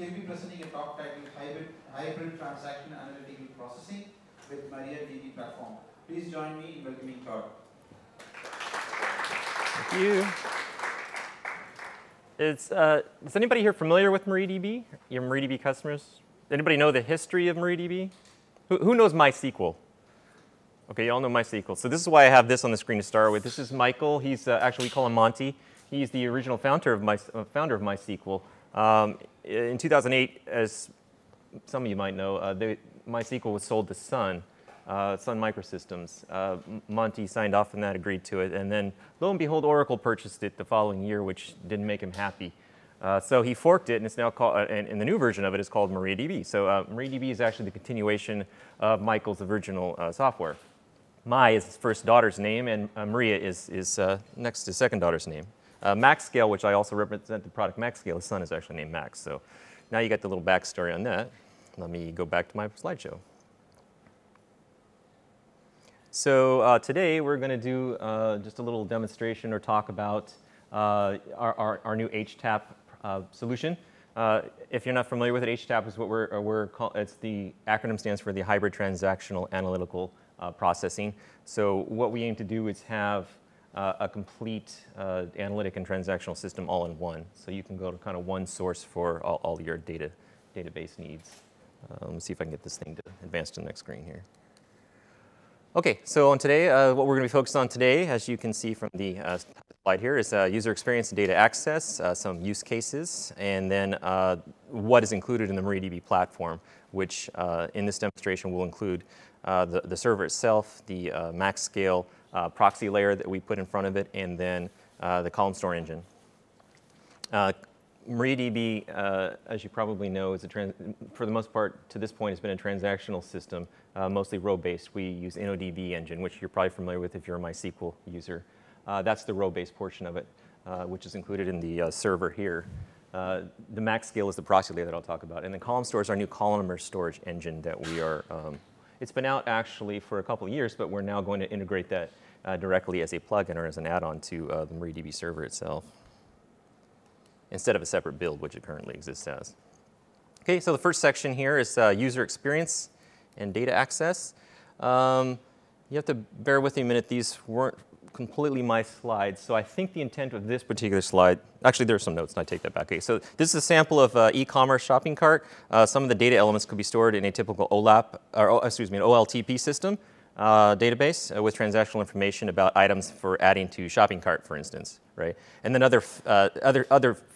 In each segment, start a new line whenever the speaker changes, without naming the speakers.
He'll be presenting a talk titled Hybrid Transaction Analytical Processing with MariaDB Platform. Please join me in welcoming Todd.
Thank you. Is anybody here familiar with MariaDB? Your MariaDB customers? Anybody know the history of MariaDB? Who knows MySQL? Okay, you all know MySQL. So this is why I have this on the screen to start with. This is Michael. He's actually, we call him Monty. He's the original founder of MySQL. In 2008, as some of you might know, MySQL was sold to Sun Microsystems. Monty signed off on that, agreed to it, and then lo and behold, Oracle purchased it the following year, which didn't make him happy. So he forked it, and it's now called, and the new version of it is called MariaDB. So MariaDB is actually the continuation of Michael's original software. My is his first daughter's name, and Maria is next to his second daughter's name. MaxScale, which I also represent the product MaxScale, his son is actually named Max. So now you got the little backstory on that. Let me go back to my slideshow. So today we're going to do just a little demonstration or talk about our new HTAP solution. If you're not familiar with it, HTAP is what we're calling, it's the acronym stands for the Hybrid Transactional Analytical Processing. So what we aim to do is have a complete analytic and transactional system all in one. So you can go to kind of one source for all your database needs. Let me see if I can get this thing to advance to the next screen here. Okay, so on today, what we're going to be focused on today, as you can see from the slide here, is user experience and data access, some use cases, and then what is included in the MariaDB platform, which in this demonstration will include the server itself, the MaxScale proxy layer that we put in front of it, and then the column store engine. MariaDB, as you probably know, is for the most part, to this point, has been a transactional system, mostly row-based. We use InnoDB engine, which you're probably familiar with if you're a MySQL user. That's the row-based portion of it, which is included in the server here. The MaxScale is the proxy layer that I'll talk about. And the column store is our new columnar storage engine that we are, it's been out actually for a couple of years, but we're now going to integrate that directly as a plugin or as an add-on to the MariaDB server itself, instead of a separate build, which it currently exists as. Okay, so the first section here is user experience and data access. You have to bear with me a minute. These weren't completely my slides, so I think the intent of this particular slide, actually there are some notes, and I take that back. Okay, so this is a sample of e-commerce shopping cart. Some of the data elements could be stored in a typical OLAP, or excuse me, an OLTP system database with transactional information about items for adding to shopping cart, for instance, right? And then other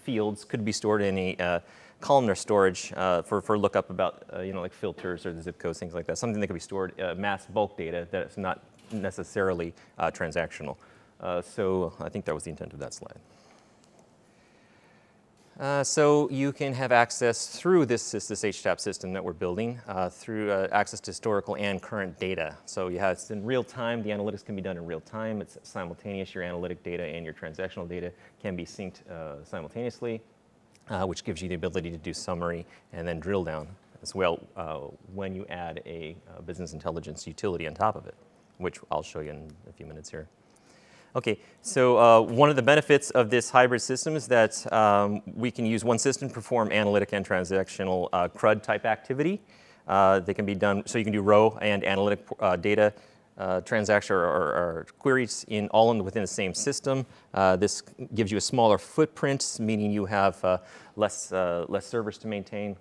fields could be stored in a columnar storage for lookup about like filters or the zip codes, things like that. Something that could be stored mass bulk data that's not necessarily transactional. So I think that was the intent of that slide. So you can have access through this HTAP system that we're building through access to historical and current data. So you have it's in real time. The analytics can be done in real time. It's simultaneous. Your analytic data and your transactional data can be synced simultaneously, which gives you the ability to do summary and then drill down as well when you add a business intelligence utility on top of it, which I'll show you in a few minutes here. Okay, so one of the benefits of this hybrid system is that we can use one system to perform analytic and transactional CRUD type activity. They can be done, so you can do row and analytic data transaction or queries within the same system. This gives you a smaller footprint, meaning you have less servers to maintain,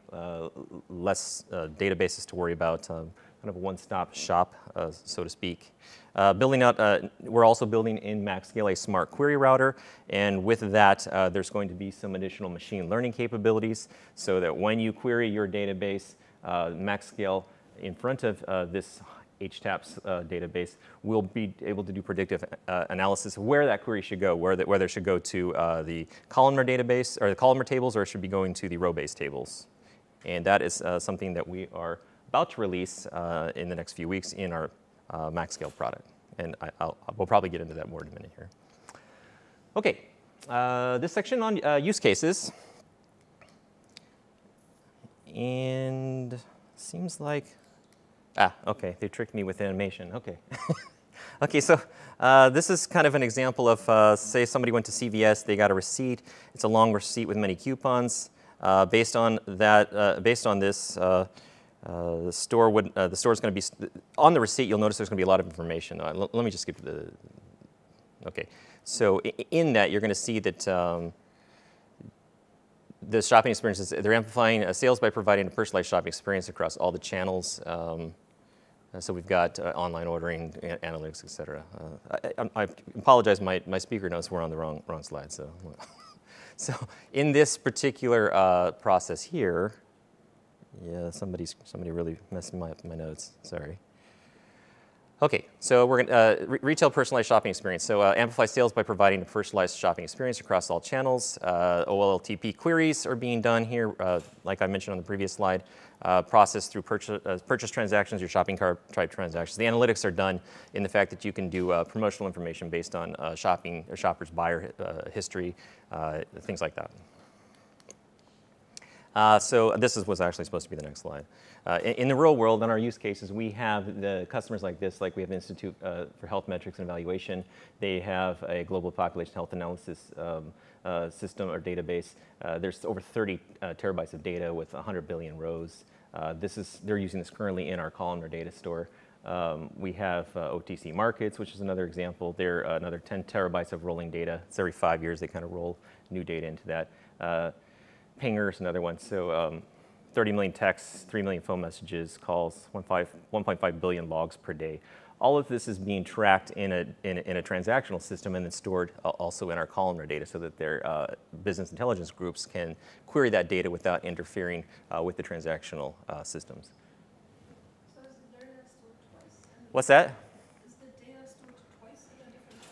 less databases to worry about, kind of a one-stop shop, so to speak. We're also building in MaxScale a smart query router, and with that, there's going to be some additional machine learning capabilities so that when you query your database, MaxScale in front of this HTAP's database will be able to do predictive analysis of where that query should go, whether it should go to the columnar database or the columnar tables, or it should be going to the row-based tables. And that is something that we are about to release in the next few weeks in our MaxScale product. And we'll probably get into that more in a minute here. Okay, this section on use cases. And seems like, okay, they tricked me with animation, okay. Okay, so this is kind of an example of, say somebody went to CVS, they got a receipt. It's a long receipt with many coupons. Based on that, based on this, the store is going to be on the receipt. You'll notice there's going to be a lot of information. Let me just skip to the. Okay, so in that you're going to see that the shopping experiences, they're amplifying sales by providing a personalized shopping experience across all the channels. So we've got online ordering, analytics, et cetera. I apologize, my speaker notes were on the wrong slide. So, so in this particular process here, yeah, somebody really messed my notes. Sorry. Okay, so we're going to retail personalized shopping experience. So amplify sales by providing a personalized shopping experience across all channels. OLTP queries are being done here, like I mentioned on the previous slide. Processed through purchase transactions, your shopping cart type transactions. The analytics are done in the fact that you can do promotional information based on shopping or shopper's buyer history, things like that. So this was actually supposed to be the next slide. In the real world, in our use cases, we have the customers like this, like we have the Institute for Health Metrics and Evaluation. They have a global population health analysis system or database. There's over 30 terabytes of data with 100 billion rows. They're using this currently in our columnar data store. We have OTC markets, which is another example. They're another 10 terabytes of rolling data. It's every 5 years they kind of roll new data into that. Pinger is another one. So 30 million texts, 3 million phone messages, calls, 1.5 billion logs per day. All of this is being tracked in a transactional system and then stored also in our columnar data so that their business intelligence groups can query that data without interfering with the transactional systems.
So is the data stored twice?
What's that?
Is the data stored twice in a different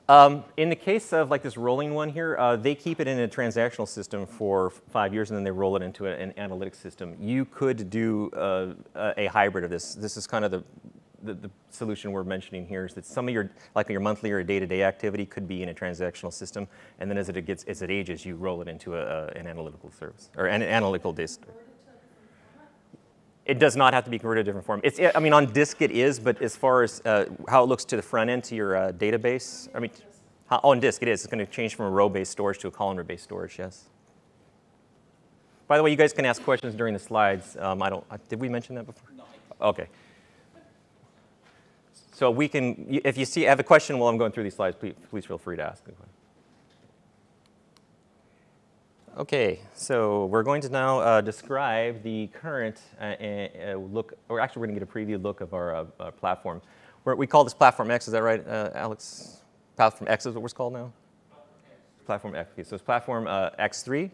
format?
In the case of like this rolling one here, they keep it in a transactional system for 5 years and then they roll it into an analytics system. You could do a hybrid of this. This is kind of the solution we're mentioning here is that some of your, like your monthly or day-to-day activity could be in a transactional system, and then as it ages, you roll it into an analytical service, or an analytical disk. It does not have to be converted to a different form. I mean, on disk it is, but as far as how it looks to the front end to your database, I mean, on disk it is. It's going to change from a row-based storage to a columnar-based storage, yes. By the way, you guys can ask questions during the slides. Did we mention that before? No. Okay. So we can, if you have a question while I'm going through these slides, please feel free to ask. Okay, so we're going to now describe the current look, or actually we're going to get a preview look of our platform. We call this Platform X, is that right, Alex? Platform X is what it's called now? Platform X. Okay, so it's Platform X3.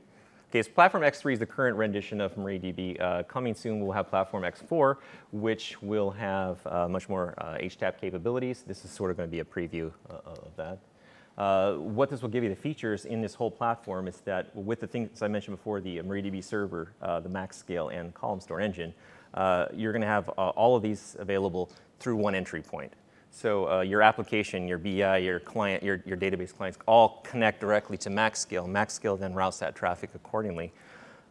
Okay, so Platform X3 is the current rendition of MariaDB. Coming soon, we'll have Platform X4, which will have much more HTAP capabilities. This is sort of going to be a preview of that. What this will give you the features in this whole platform is that with the things I mentioned before, the MariaDB server, the MaxScale and column store engine, you're going to have all of these available through one entry point. So your application, your BI, your client, your database clients all connect directly to MaxScale. MaxScale then routes that traffic accordingly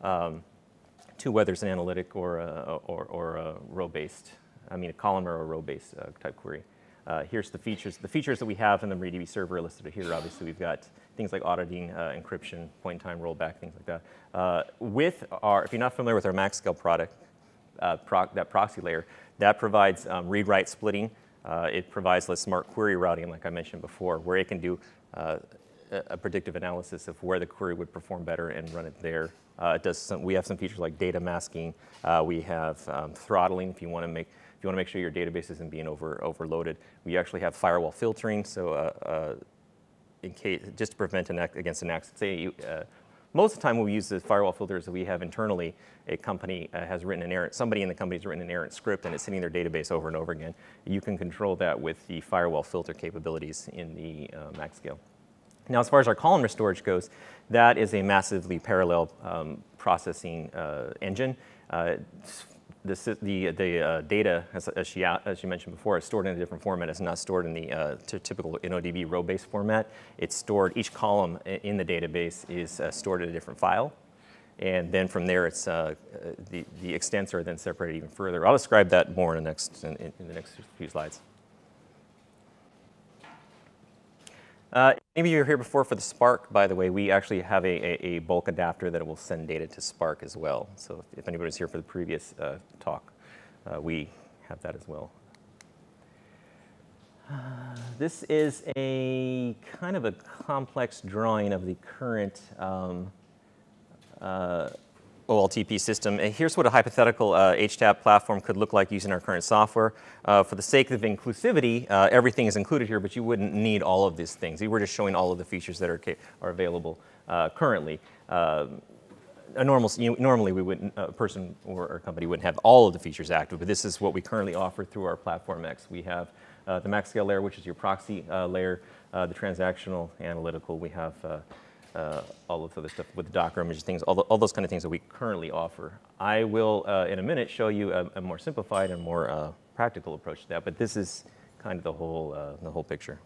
to whether it's an analytic or a row-based, I mean a columnar or a row-based type query. Here's the features. The features that we have in the MariaDB server are listed here. Obviously, we've got things like auditing, encryption, point-in-time rollback, things like that. If you're not familiar with our MaxScale product, that proxy layer, that provides read-write splitting. It provides the smart query routing, like I mentioned before, where it can do a predictive analysis of where the query would perform better and run it there. We have some features like data masking. We have throttling if you want to make sure your database isn't being overloaded. We actually have firewall filtering, so in case just to prevent against an accident. Say most of the time when we use the firewall filters that we have internally, a company has written an errant, somebody in the company has written an errant script and it's hitting their database over and over again. You can control that with the firewall filter capabilities in the MaxScale. Now, as far as our columnar storage goes, that is a massively parallel processing engine. The data, as you mentioned before, is stored in a different format. It's not stored in the typical InnoDB row-based format. It's stored, each column in the database is stored in a different file. And then from there, it's, the extents are then separated even further. I'll describe that more in the next few slides. Maybe you were here before for the Spark, by the way. We actually have a bulk adapter that will send data to Spark as well. So if anybody's here for the previous talk, we have that as well. This is a kind of a complex drawing of the current OLTP system. And here's what a hypothetical HTAP platform could look like using our current software. For the sake of inclusivity, everything is included here, but you wouldn't need all of these things. We're just showing all of the features that are available currently. Normally, we wouldn't, a person or a company wouldn't have all of the features active, but this is what we currently offer through our Platform X. We have the MaxScale layer, which is your proxy layer, the transactional, analytical. We have all of the other stuff with the Docker images, things, all those kind of things that we currently offer. I will, in a minute, show you a more simplified and more practical approach to that, but this is kind of the whole picture.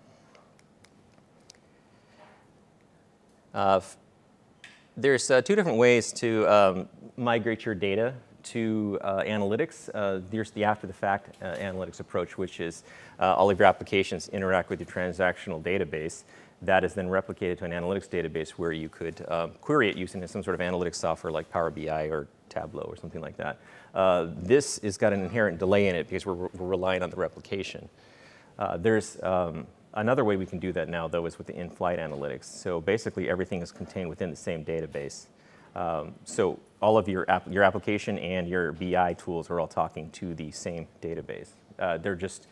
There's two different ways to migrate your data to analytics. There's the after-the-fact analytics approach, which is all of your applications interact with your transactional database. That is then replicated to an analytics database where you could query it using some sort of analytics software like Power BI or Tableau or something like that. This has got an inherent delay in it because we're relying on the replication. There's another way we can do that now, though, is with the in-flight analytics. So basically, everything is contained within the same database. So all of your application and your BI tools are all talking to the same database. They're just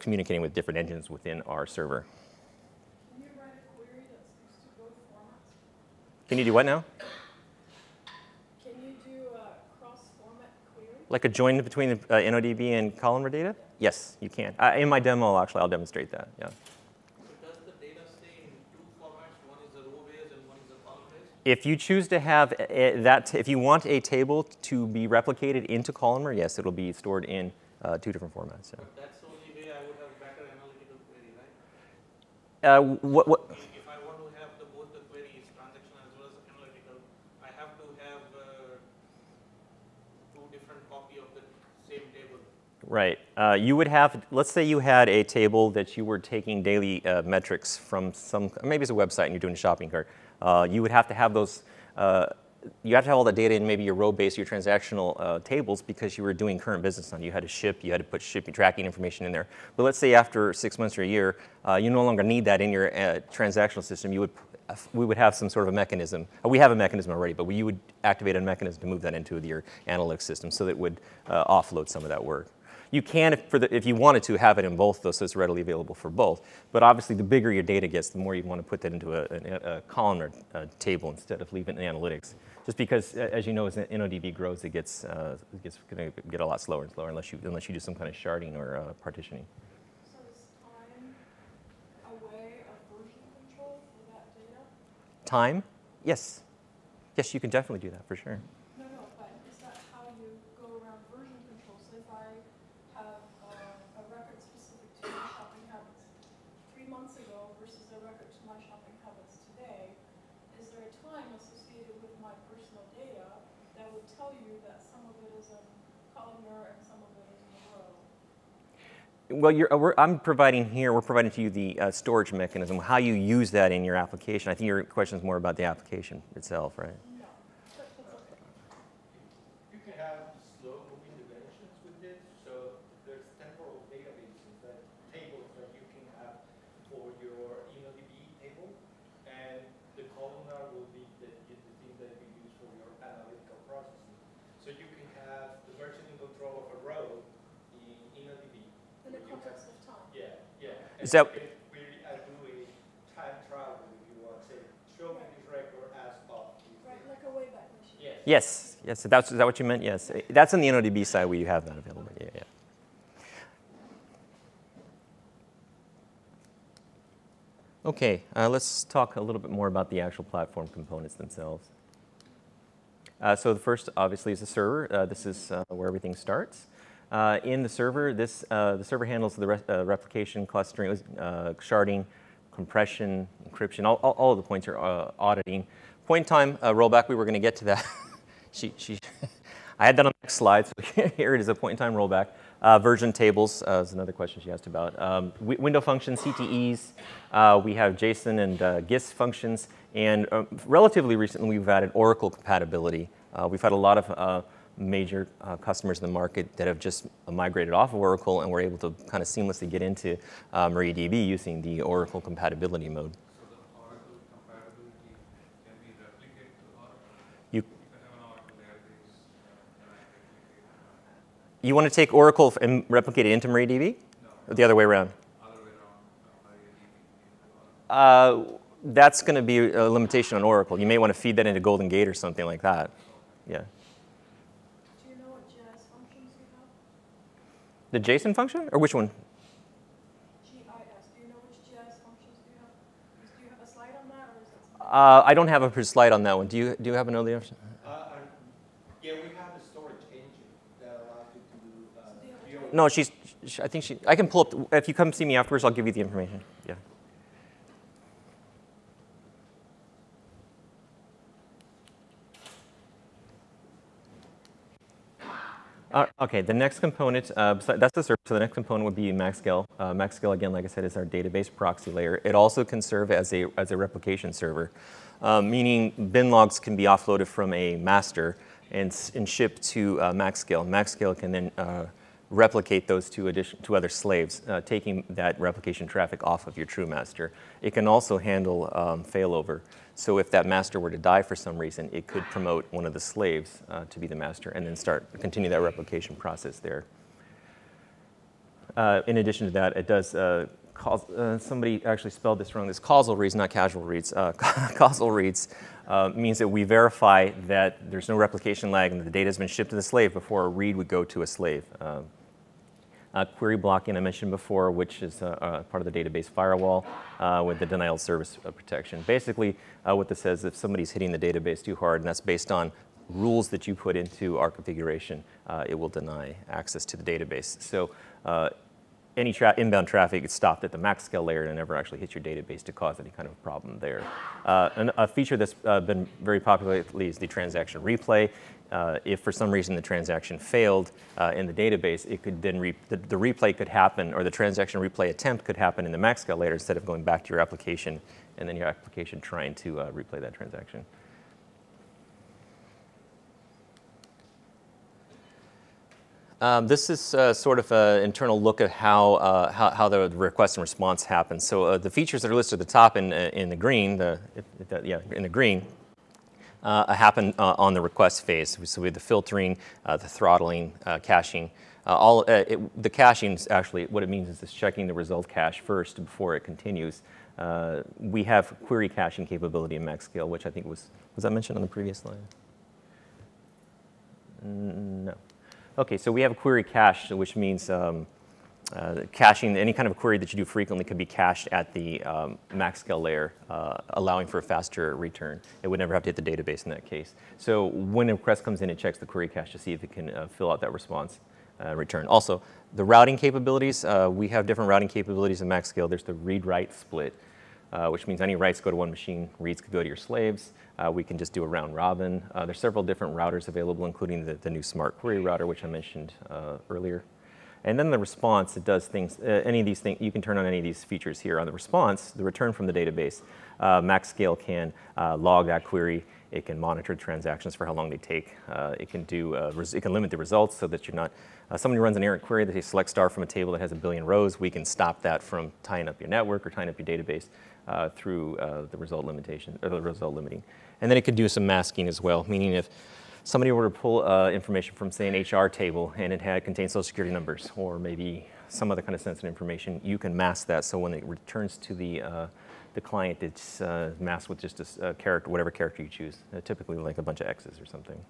communicating with different engines within our server.
Can you write a query that speaks to both formats?
Can you do what now?
Can you do a cross-format query?
Like a join between NODB and columnar data? Yes, you can. In my demo, I'll demonstrate that. Yeah.
So does the data stay in two formats? One is the row-based and one is the column-based?
If you choose to have if you want a table to be replicated into columnar, yes, it'll be stored in two different formats. Yeah.
But that's the only way I would have better analytical query, right?
What?
If I want to have both the queries, transactional as well as analytical, I have to have two different copies of the same table.
Right. You would have, let's say you had a table that you were taking daily metrics from maybe it's a website and you're doing a shopping cart. You would have to have those, you have to have all the data in maybe your row-based, your transactional tables because you were doing current business on. You had to ship, you had to put shipping tracking information in there. But let's say after 6 months or a year, you no longer need that in your transactional system. We would have some sort of a mechanism. We have a mechanism already, but you would activate a mechanism to move that into your analytics system so that it would offload some of that work. You can, if you wanted to, have it in both, though, so it's readily available for both. But obviously, the bigger your data gets, the more you want to put that into a columnar table instead of leaving it in analytics. Just because, as you know, as NODB grows, it gets going to get a lot slower and slower unless you do some kind of sharding or partitioning.
So is time a way of version control for that data?
Time? Yes. Yes, you can definitely do that for sure.
No, but is that how you go around version control? So if I have a record specific to my shopping habits 3 months ago versus a record to my shopping habits today, is there a time associated with my personal data that would tell you that some of it is in columnar and some of it is in a row?
Well, I'm providing here, we're providing to you the storage mechanism, how you use that in your application. I think your question is more about the application itself, right?
No. That's okay.
You can have slow-moving dimensions with this. So there's temporal databases, tables that you can have for your MariaDB table, and the columnar will be the thing that you use for your analytical processing. So you can have the versioning control of a row in MariaDB.
In the context of time.
Yeah. And
Is that?
you can query and do a time travel if you want. Say, show me this record as of.
Right, like a Wayback Machine.
Yes. Is that what you meant? Yes. That's on the NODB side where you have that available. Yeah. Okay, let's talk a little bit more about the actual platform components themselves. So the first, obviously, is the server. This is where everything starts. In the server, the server handles the replication, clustering, sharding, compression, encryption, all of the points are auditing. Point in time rollback, we were going to get to that. I had that on the next slide, so here it is, a point-in-time rollback. Version tables is another question she asked about. Window functions, CTEs. We have JSON and GIS functions. And relatively recently, we've added Oracle compatibility. We've had a lot of major customers in the market that have just migrated off of Oracle and were able to kind of seamlessly get into MariaDB using the Oracle compatibility mode.
So the Oracle compatibility can be replicated to Oracle?
You
can have an Oracle database and replicate.
You want to take Oracle and replicate it into MariaDB?
No.
Or the other way around?
Other way around, MariaDB into Oracle.
That's going to be a limitation on Oracle. You may want to feed that into Golden Gate or something like that. Yeah.
Do you know what JS functions you have?
The JSON function? Or which one?
GIS. Do you know which JS functions do you have? Do you have a slide on that, or is that something?
I don't have a slide on that one. Do you happen to know the answer?
Yeah, we have a storage engine that allows you to do.
No, I think I can pull up, if you come see me afterwards, I'll give you the information. Yeah. Okay, the next component, that's the server, so the next component would be MaxScale. MaxScale, again, like I said, is our database proxy layer. It also can serve as a replication server, meaning bin logs can be offloaded from a master and shipped to MaxScale. MaxScale can then replicate those two other slaves, taking that replication traffic off of your true master. It can also handle failover. So if that master were to die for some reason, it could promote one of the slaves to be the master and then continue that replication process there. In addition to that, it does somebody actually spelled this wrong. It's causal reads, not casual reads. Causal reads means that we verify that there's no replication lag and that the data has been shipped to the slave before a read would go to a slave. Query blocking I mentioned before, which is part of the database firewall with the denial of service protection. Basically, what this says, if somebody's hitting the database too hard, and that's based on rules that you put into our configuration, it will deny access to the database. So any inbound traffic is stopped at the MaxScale layer and never actually hits your database to cause any kind of problem there. And a feature that's been very popular lately is the transaction replay. If for some reason the transaction failed in the database, it could then the replay could happen, or the transaction replay attempt could happen in the MaxScale layer instead of going back to your application and then your application trying to replay that transaction. This is sort of an internal look at how the request and response happens. So the features that are listed at the top in the green, happen on the request phase. So we have the filtering, the throttling, caching. The caching is actually, what it means is it's checking the result cache first before it continues. We have query caching capability in MaxScale, which I think was that mentioned on the previous slide? No. Okay, so we have a query cache, which means caching, any kind of query that you do frequently could be cached at the MaxScale layer, allowing for a faster return. It would never have to hit the database in that case. So when a request comes in, it checks the query cache to see if it can fill out that response return. Also, the routing capabilities, we have different routing capabilities in MaxScale. There's the read-write split, which means any writes go to one machine, reads could go to your slaves. We can just do a round robin. There's several different routers available, including the new smart query router, which I mentioned earlier. And then the response, it does things, any of these things, you can turn on any of these features here. On the response, the return from the database, MaxScale can log that query. It can monitor transactions for how long they take. It can limit the results so that you're not, somebody runs an errant query that they select star from a table that has 1 billion rows. We can stop that from tying up your network or tying up your database through the result limitation, or the result limiting. And then it could do some masking as well, meaning if somebody were to pull information from, say, an HR table and it contains social security numbers or maybe some other kind of sensitive information, you can mask that so when it returns to the client, it's masked with just a character, whatever character you choose, typically like a bunch of X's or something.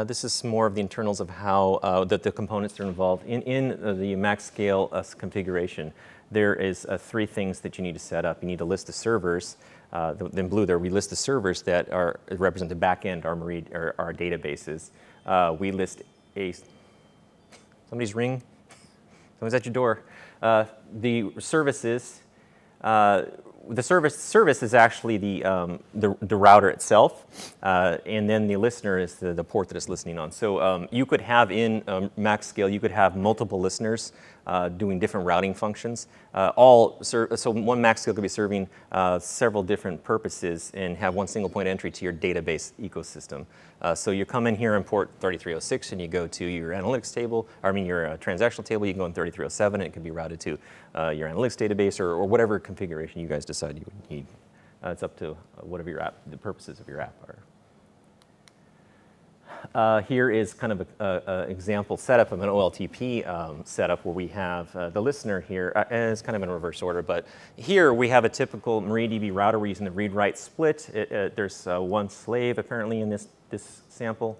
This is more of the internals of how the components that are involved. In the MaxScale configuration, there is 3 things that you need to set up. You need to list the servers. In blue there, we list the servers that represent the back end, our databases. We list somebody's ring? Someone's at your door. The services, the service is actually the router itself, and then the listener is the port that it's listening on. So you could have in MaxScale, you could have multiple listeners doing different routing functions. So one MaxScale could be serving several different purposes and have one single point of entry to your database ecosystem. So you come in here in port 3306 and you go to your analytics table, or I mean your transactional table, you can go in 3307 and it can be routed to your analytics database or whatever configuration you guys decide you would need. It's up to whatever your the purposes of your app are. Here is kind of an example setup of an OLTP setup where we have the listener here, and it's kind of in reverse order, but here we have a typical MariaDB router. We're using the read-write split. There's one slave apparently in this sample.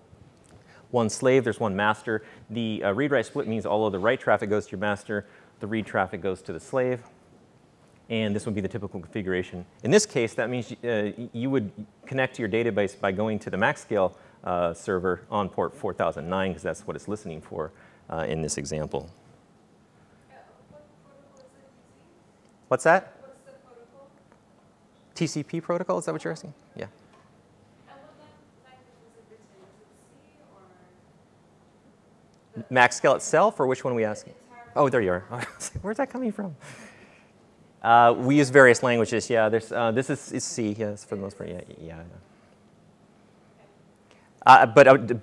One slave, there's one master. The read-write split means all of the write traffic goes to your master, the read traffic goes to the slave, and this would be the typical configuration. In this case, that means you would connect to your database by going to the MaxScale server on port 4009, because that's what it's listening for in this example.
What protocol is it using?
What's that?
What's the protocol?
TCP protocol, is that what you're asking? Yeah.
And what language was it written? Is it C or?
MaxScale itself, or which one are we asking? Oh, there you are. Where's that coming from? We use various languages. Yeah, there's this is C. Yes, for the most part. Yeah. But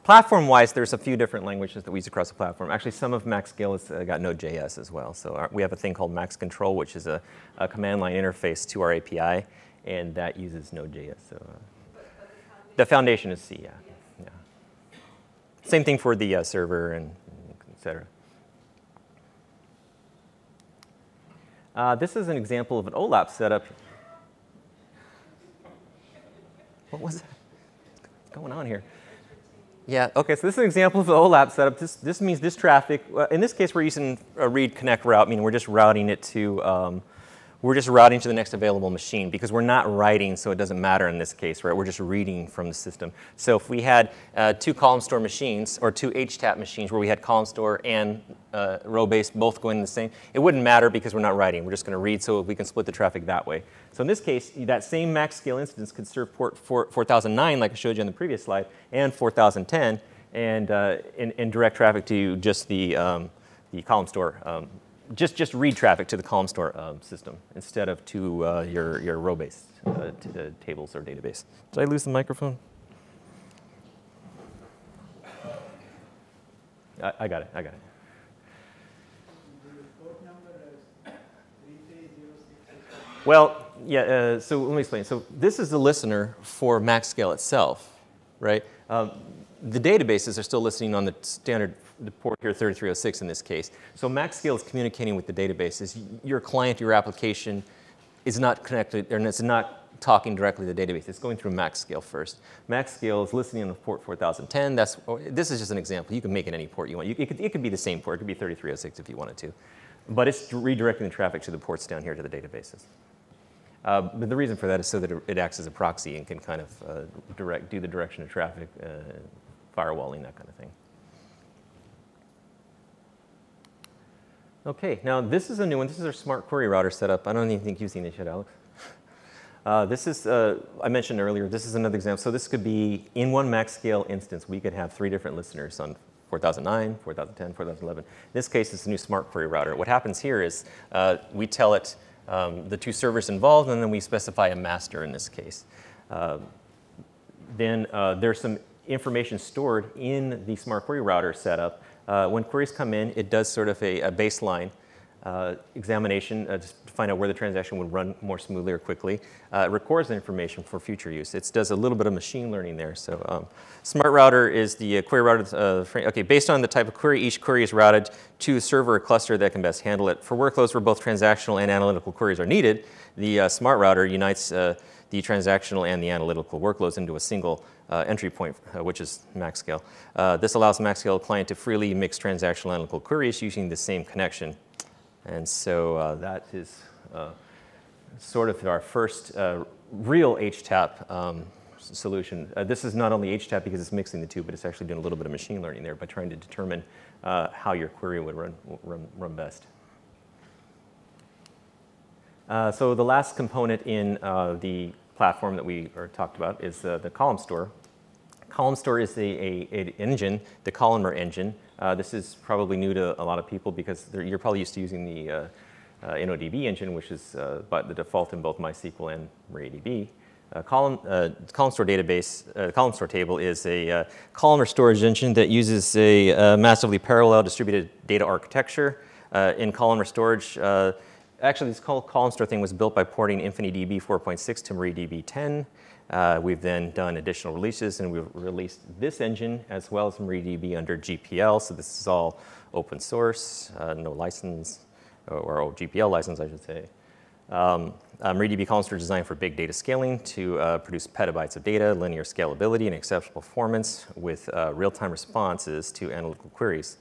platform-wise, there's a few different languages that we use across the platform. Actually, some of MaxScale has got Node.js as well. So we have a thing called MaxControl, which is a command line interface to our API, and that uses Node.js. So the foundation is C. Yeah. Same thing for the server and et cetera. This is an example of an OLAP setup. What was that? What's going on here? Yeah, OK, so this is an example of the OLAP setup. This means this traffic, in this case, we're using a read connect route, meaning we're just routing it to, the next available machine because we're not writing, so it doesn't matter in this case, right? We're just reading from the system. So if we had two column store machines or two HTAP machines where we had column store and row-based both going the same, it wouldn't matter because we're not writing. We're just going to read, so we can split the traffic that way. So in this case, that same MaxScale instance could serve port 4009, like I showed you on the previous slide, and 4010, and direct traffic to just the column store. Just read traffic to the column store system instead of to your row-based tables or database. Did I lose the microphone? I got it.
The port number is 3306.
Well, yeah, so let me explain. So this is the listener for MaxScale itself, right? The databases are still listening on the standard port here, 3306 in this case. So MaxScale is communicating with the databases. Your client, your application is not connected, or it's not talking directly to the database. It's going through MaxScale first. MaxScale is listening on the port 4010. This is just an example. You can make it any port you want. It could be the same port. It could be 3306 if you wanted to. But it's redirecting the traffic to the ports down here to the databases. But the reason for that is so that it acts as a proxy and can kind of do the direction of traffic, firewalling, that kind of thing. OK, now this is a new one. This is our smart query router setup. I don't even think you've seen this yet, Alex. This is, I mentioned earlier, this is another example. So this could be in one MaxScale instance, we could have 3 different listeners on 4009, 4010, 4011. In this case, it's a new smart query router. What happens here is we tell it the 2 servers involved, and then we specify a master in this case. Then there's some information stored in the smart query router setup. When queries come in, it does sort of a baseline examination just to find out where the transaction would run more smoothly or quickly. It records the information for future use. It does a little bit of machine learning there. So smart router is the query router. OK, based on the type of query, each query is routed to a server or cluster that can best handle it. For workloads where both transactional and analytical queries are needed, the smart router unites the transactional and the analytical workloads into a single entry point, which is MaxScale. This allows the MaxScale client to freely mix transactional and analytical queries using the same connection. And so that is sort of our first real HTAP solution. This is not only HTAP because it's mixing the two, but it's actually doing a little bit of machine learning there by trying to determine how your query would run best. So the last component in the platform that we talked about is the column store. Column store is an engine, the columnar engine. This is probably new to a lot of people because you're probably used to using the NODB engine, which is the default in both MySQL and MariaDB. Column store database, column store table is a columnar storage engine that uses a massively parallel distributed data architecture. In columnar storage, actually this column store thing was built by porting InfiniDB 4.6 to MariaDB 10. We've then done additional releases, and we've released this engine as well as MariaDB under GPL. So this is all open source, no license, or GPL license, I should say. MariaDB column store is designed for big data scaling to produce petabytes of data, linear scalability, and exceptional performance with real-time responses to analytical queries.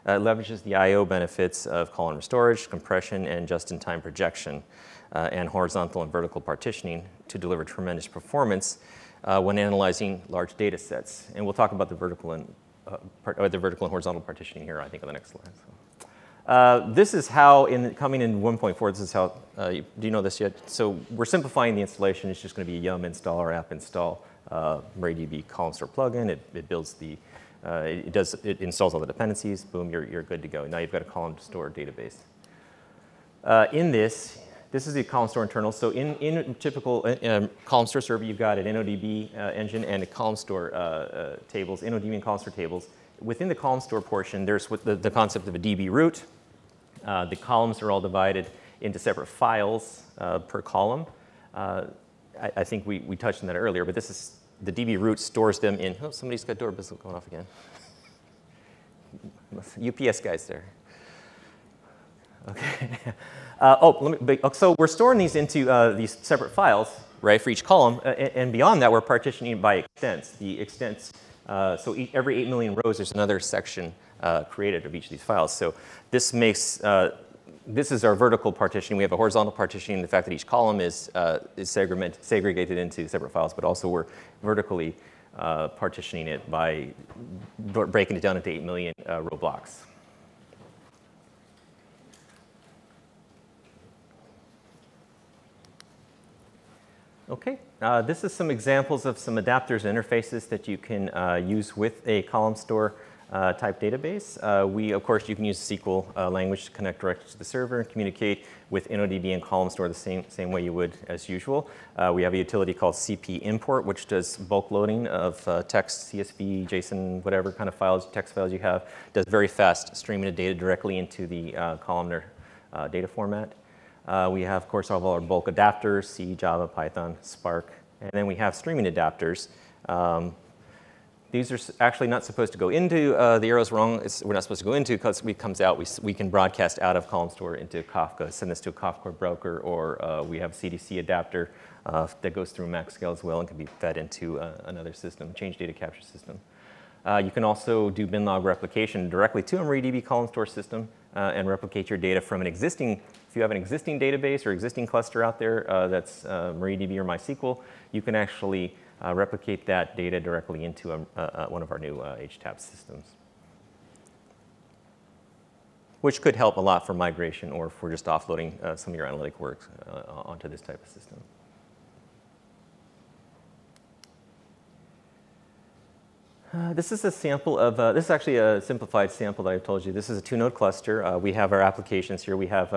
It leverages the I/O benefits of columnar storage, compression, and just-in-time projection, and horizontal and vertical partitioning to deliver tremendous performance when analyzing large data sets. And we'll talk about the vertical and horizontal partitioning here, I think, on the next slide. So, this is how, coming in 1.4, this is how, do you know this yet? So we're simplifying the installation. It's just going to be a yum install or app install MariaDB column store plugin. It builds the it installs all the dependencies. Boom, you're good to go. Now you've got a column store database. In this is the column store internal. So in a typical column store server, you've got an NODB engine and a column store tables, NODB and column store tables. Within the column store portion, there's the concept of a DB root. The columns are all divided into separate files per column. I think we touched on that earlier, but this is the DB root stores them in. Oh, somebody's got doorbell going off again. UPS guys there. Okay. So we're storing these into these separate files, right, for each column, and beyond that, we're partitioning by extents. The extents. So every 8 million rows, there's another section created of each of these files. So this makes, this is our vertical partitioning. We have a horizontal partitioning, the fact that each column is segregated into separate files, but also we're vertically partitioning it by breaking it down into 8 million row blocks. Okay, this is some examples of some adapters and interfaces that you can use with a column store type database. Of course, you can use SQL language to connect directly to the server and communicate with NODB and column store the same way you would as usual. We have a utility called CP import, which does bulk loading of text, CSV, JSON, whatever kind of files, text files you have. Does very fast streaming of data directly into the columnar data format. We have, of course, all of our bulk adapters, C, Java, Python, Spark. And then we have streaming adapters. These are actually not supposed to go into, the arrow's wrong, we're not supposed to go into because it comes out, we can broadcast out of column store into Kafka, send this to a Kafka broker, or we have a CDC adapter that goes through MaxScale as well and can be fed into another system, change data capture system. You can also do bin log replication directly to a MariaDB column store system and replicate your data from an existing, if you have an existing database or existing cluster out there that's MariaDB or MySQL, you can actually replicate that data directly into one of our new HTAP systems, which could help a lot for migration or for just offloading some of your analytic work onto this type of system. This is a sample of, this is actually a simplified sample that I told you. This is a 2-node cluster. We have our applications here. We have,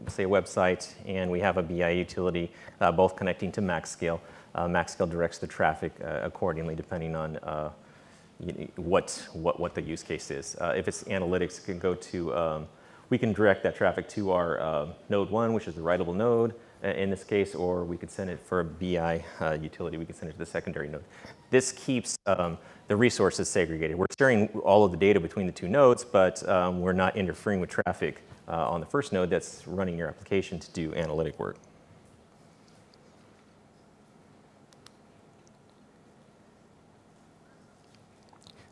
say, a website, and we have a BI utility, both connecting to MaxScale. MaxScale directs the traffic accordingly, depending on what the use case is. If it's analytics, it can go to, we can direct that traffic to our node 1, which is the writable node in this case, or we could send it for a BI utility. We could send it to the secondary node. This keeps the resources segregated. We're sharing all of the data between the two nodes, but we're not interfering with traffic on the first node that's running your application to do analytic work.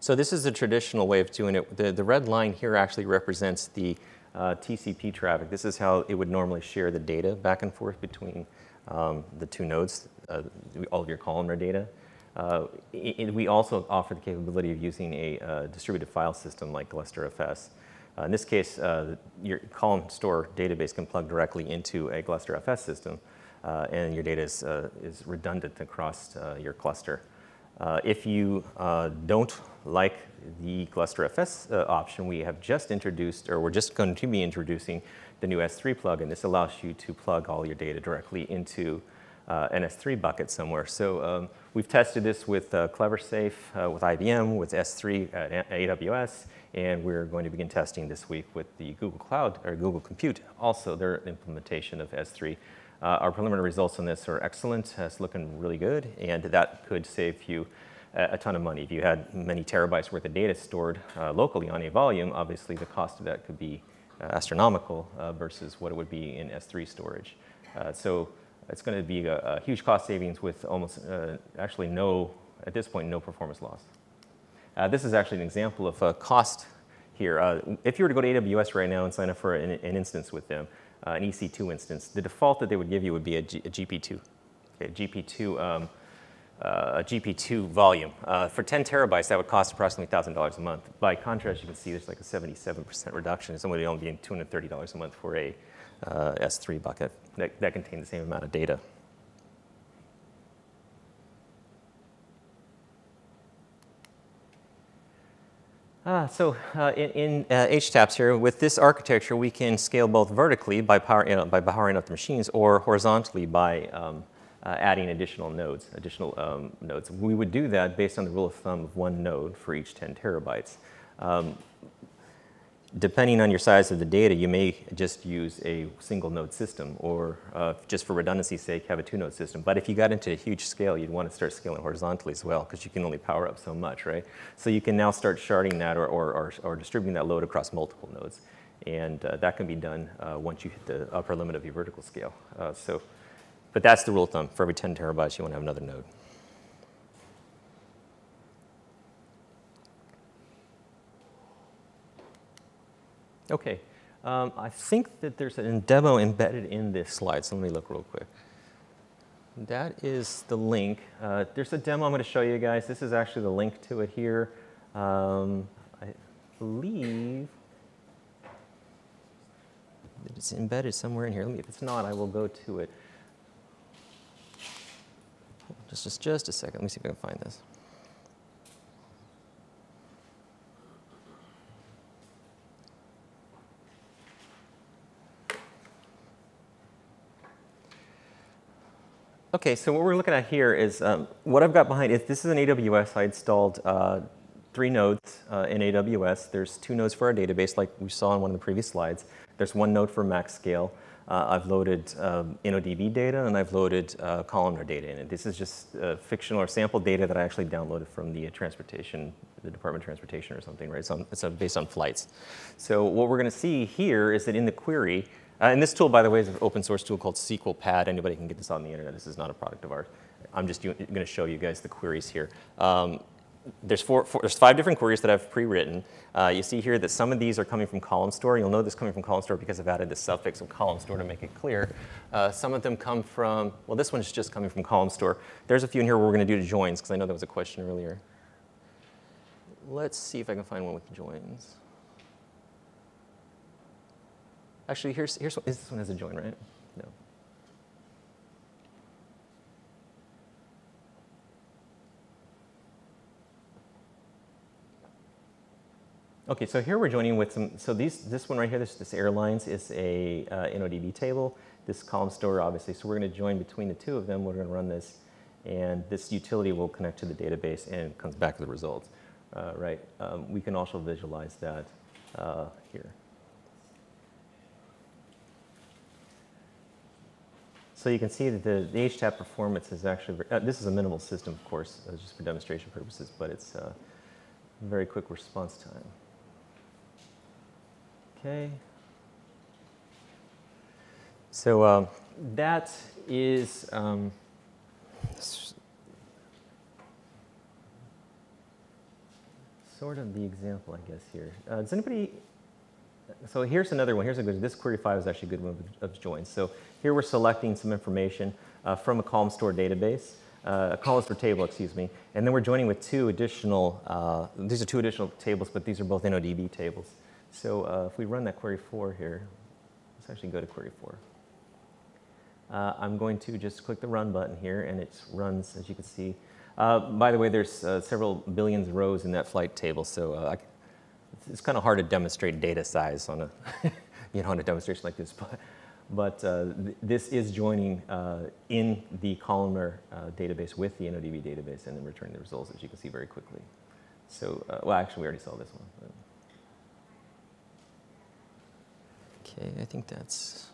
So this is a traditional way of doing it. The red line here actually represents the TCP traffic. This is how it would normally share the data back and forth between the two nodes, all of your columnar data. We also offer the capability of using a distributed file system like GlusterFS. In this case, your column store database can plug directly into a Gluster FS system, and your data is redundant across your cluster. If you don't like the Gluster FS option, we have just introduced, or we're just going to be introducing the new S3 plugin. This allows you to plug all your data directly into an S3 bucket somewhere. So we've tested this with CleverSafe, with IBM, with S3 at AWS, and we're going to begin testing this week with the Google Cloud, or Google Compute, also their implementation of S3. Our preliminary results on this are excellent. It's looking really good, and that could save you a ton of money. If you had many terabytes worth of data stored locally on a volume, obviously the cost of that could be astronomical versus what it would be in S3 storage. So it's going to be a huge cost savings with almost actually no, at this point, no performance loss. This is actually an example of a cost here. If you were to go to AWS right now and sign up for an instance with them, an EC2 instance, the default that they would give you would be a GP2, okay, a GP2 volume. For 10 terabytes, that would cost approximately $1,000 a month. By contrast, you can see there's like a 77% reduction. It's only being $230 a month for a S3 bucket that contains the same amount of data. So in HTAPs here, with this architecture, we can scale both vertically by powering up the machines, or horizontally by adding additional nodes. We would do that based on the rule of thumb of one node for each 10 terabytes. Depending on your size of the data, you may just use a single node system, or just for redundancy's sake, have a 2-node system. But if you got into a huge scale, you'd want to start scaling horizontally as well, because you can only power up so much, right? So you can now start sharding that or distributing that load across multiple nodes. And that can be done once you hit the upper limit of your vertical scale. But that's the rule of thumb. For every 10 terabytes, you want to have another node. Okay, I think that there's a demo embedded in this slide, so let me look real quick. That is the link. There's a demo I'm going to show you guys. This is actually the link to it here. I believe that it's embedded somewhere in here. If it's not, I will go to it. Just a second. Let me see if I can find this. Okay, so what we're looking at here is what I've got behind it. This is an AWS. I installed 3 nodes in AWS. There's 2 nodes for our database, like we saw in one of the previous slides. There's 1 node for MaxScale. I've loaded InnoDB data, and I've loaded columnar data in it. This is just fictional or sample data that I actually downloaded from the Department of Transportation or something, right? So it's based on flights. So what we're going to see here is that in the query, and this tool, by the way, is an open source tool called SQLpad. Anybody can get this on the internet. This is not a product of ours. I'm just going to show you guys the queries here. There's 5 different queries that I've pre-written. You see here that some of these are coming from column store. You'll know this coming from column store because I've added the suffix of column store to make it clear. Some of them come from, well, this one's just coming from column store. There's a few in here where we're going to do joins, because I know there was a question earlier. Let's see if I can find one with joins. Actually, here's one. This one has a join, right? No. Okay, so here we're joining with some, so this one right here, this airlines is a InnoDB table. This column store, obviously, so we're going to join between the 2 of them. We're going to run this, and this utility will connect to the database, and it comes back with the results, right? We can also visualize that here. So you can see that the HTAP performance is actually, this is a minimal system, of course, just for demonstration purposes, but it's a very quick response time. Okay. So that is sort of the example, I guess, here. Does anybody, so here's another one. Here's a good, this query 5 is actually a good one of joins. So here we're selecting some information from a column store database, a column store table, excuse me, and then we're joining with 2 additional, these are 2 additional tables, but these are both InnoDB tables. So if we run that query 4 here, let's actually go to query 4. I'm going to just click the run button here, and it runs, as you can see. By the way, there's several billions of rows in that flight table, so it's kind of hard to demonstrate data size on a, on a demonstration like this. But this is joining in the columnar database with the InnoDB database and then returning the results, as you can see very quickly. So, well, actually, we already saw this one. But. Okay, I think that's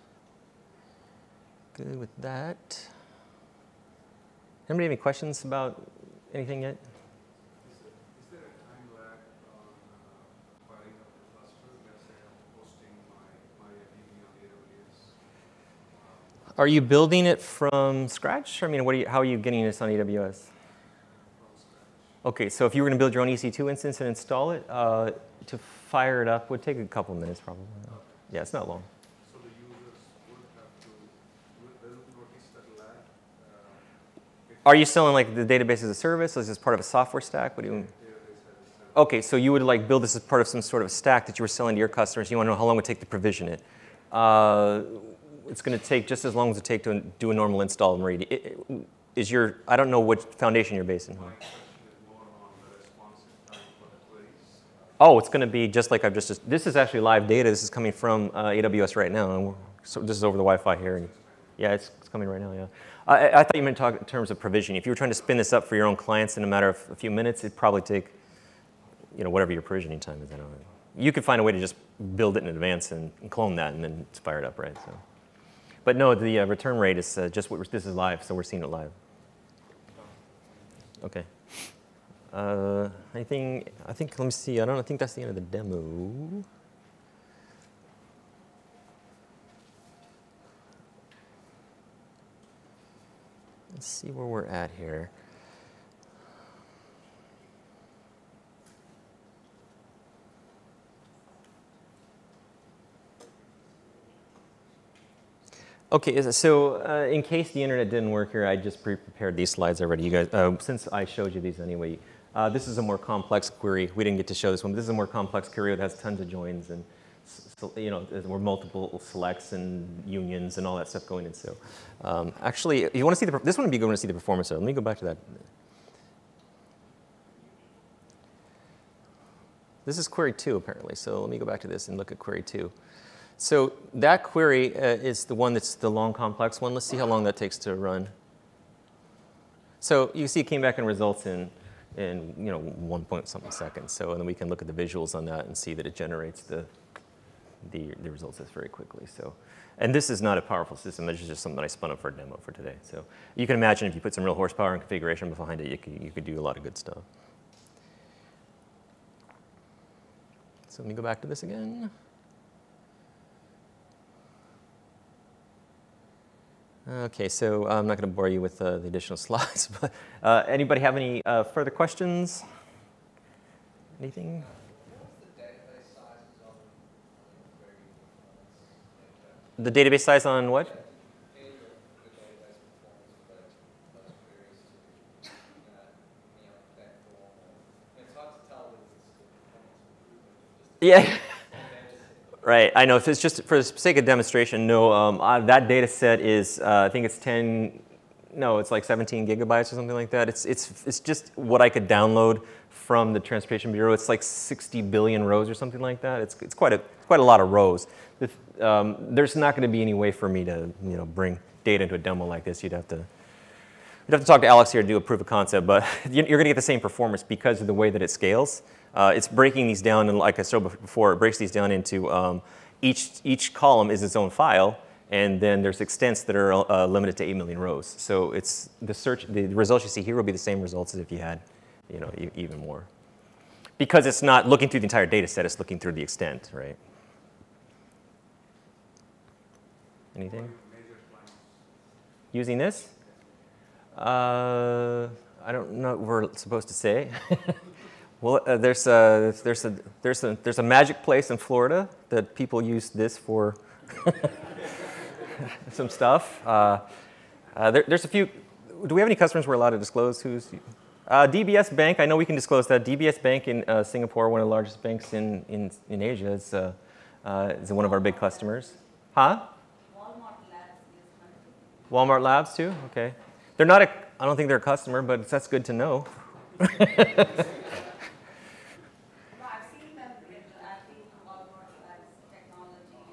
good with that. Anybody have any questions about anything yet?
Is there a time lag on firing up the cluster? Let's say I'm hosting my MariaDB on AWS.
Are you building it from scratch? I mean, how are you getting this on AWS?
From scratch.
Okay, so if you were going to build your own EC2 instance and install it, to fire it up would take a couple minutes probably. Yeah, it's not long.
So the users would have to notice that lag.
Are you selling like the database as a service? Is this part of a software stack? What do you? Okay, so you would like build this as part of some sort of stack that you were selling to your customers. You want to know how long it would take to provision it. It's going to take just as long as it takes to do a normal install of MariaDB. I don't know what foundation you're based on.
My question is more on the responsive time for the queries.
Oh, it's going to be just like I've just. This is actually live data. This is coming from AWS right now, and so this is over the Wi-Fi here. And yeah, it's coming right now. Yeah, I thought you meant talk in terms of provisioning. If you were trying to spin this up for your own clients in a matter of a few minutes, it'd probably take, whatever your provisioning time is. I don't know. You could find a way to just build it in advance and clone that and then fire it up, right? So, but no, the return rate is just this is live, so we're seeing it live. Okay. Anything? I think. Let me see. I think that's the end of the demo. Let's see where we're at here. Okay, so in case the internet didn't work here, I just pre-prepared these slides already. You guys, since I showed you these anyway, this is a more complex query. We didn't get to show this one, but this is a more complex query that has tons of joins and there were multiple selects and unions and all that stuff going in. So actually, if you want to see this one would be good to see the performance of. Let me go back to that. This is query 2 apparently. So let me go back to this and look at query 2. So that query is the one that's the long, complex one. Let's see how long that takes to run. So you see it came back in results in 1 point something seconds. So and then we can look at the visuals on that and see that it generates the results very quickly. So, and this is not a powerful system. This is just something that I spun up for a demo for today. So you can imagine if you put some real horsepower and configuration behind it, you could do a lot of good stuff. So let me go back to this again. Okay, so I'm not going to bore you with the additional slides, but anybody have any further questions? Anything? The database size on what? Yeah. Right, I know. If it's just for the sake of demonstration, no, that data set is, I think it's it's like 17 gigabytes or something like that. It's just what I could download from the Transportation Bureau. It's like 60 billion rows or something like that. It's quite a lot of rows. There's not going to be any way for me to bring data into a demo like this. You'd have to talk to Alex here to do a proof of concept, but you're going to get the same performance because of the way that it scales. It's breaking these down, and like I showed before, it breaks these down into each column is its own file, and then there's extents that are limited to 8 million rows. So it's the results you see here will be the same results as if you had, even more, because it's not looking through the entire data set; it's looking through the extent, right? Anything? Using this? I don't know what we're supposed to say. Well, there's a magic place in Florida that people use this for some stuff. There's a few. Do we have any customers we're allowed to disclose who's? DBS Bank, I know we can disclose that. DBS Bank in Singapore, one of the largest banks in Asia, is one of our big customers. Huh? Walmart Labs too? Okay. They're not a, I don't think they're a customer, but that's good to know.
I've seen them at the Walmart Labs technology.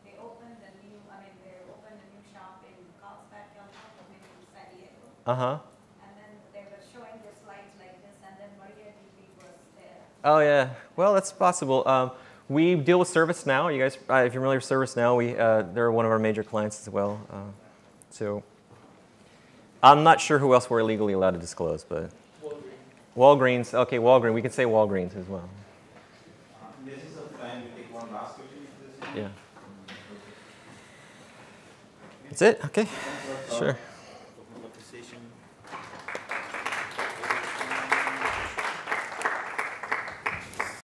They opened a new, they opened a new shop in Carlsbad, California, in San Diego.
Uh-huh.
And then they were showing their slides like this, and then MariaDB was there.
Oh, yeah. Well, that's possible. We deal with ServiceNow. You guys, if you're familiar with ServiceNow, they're one of our major clients as well. So I'm not sure who else we're legally allowed to disclose, but Walgreens. Okay, Walgreens. We could say Walgreens as well.
This is a time we take one last question.
Yeah. That's it? Okay. Sure.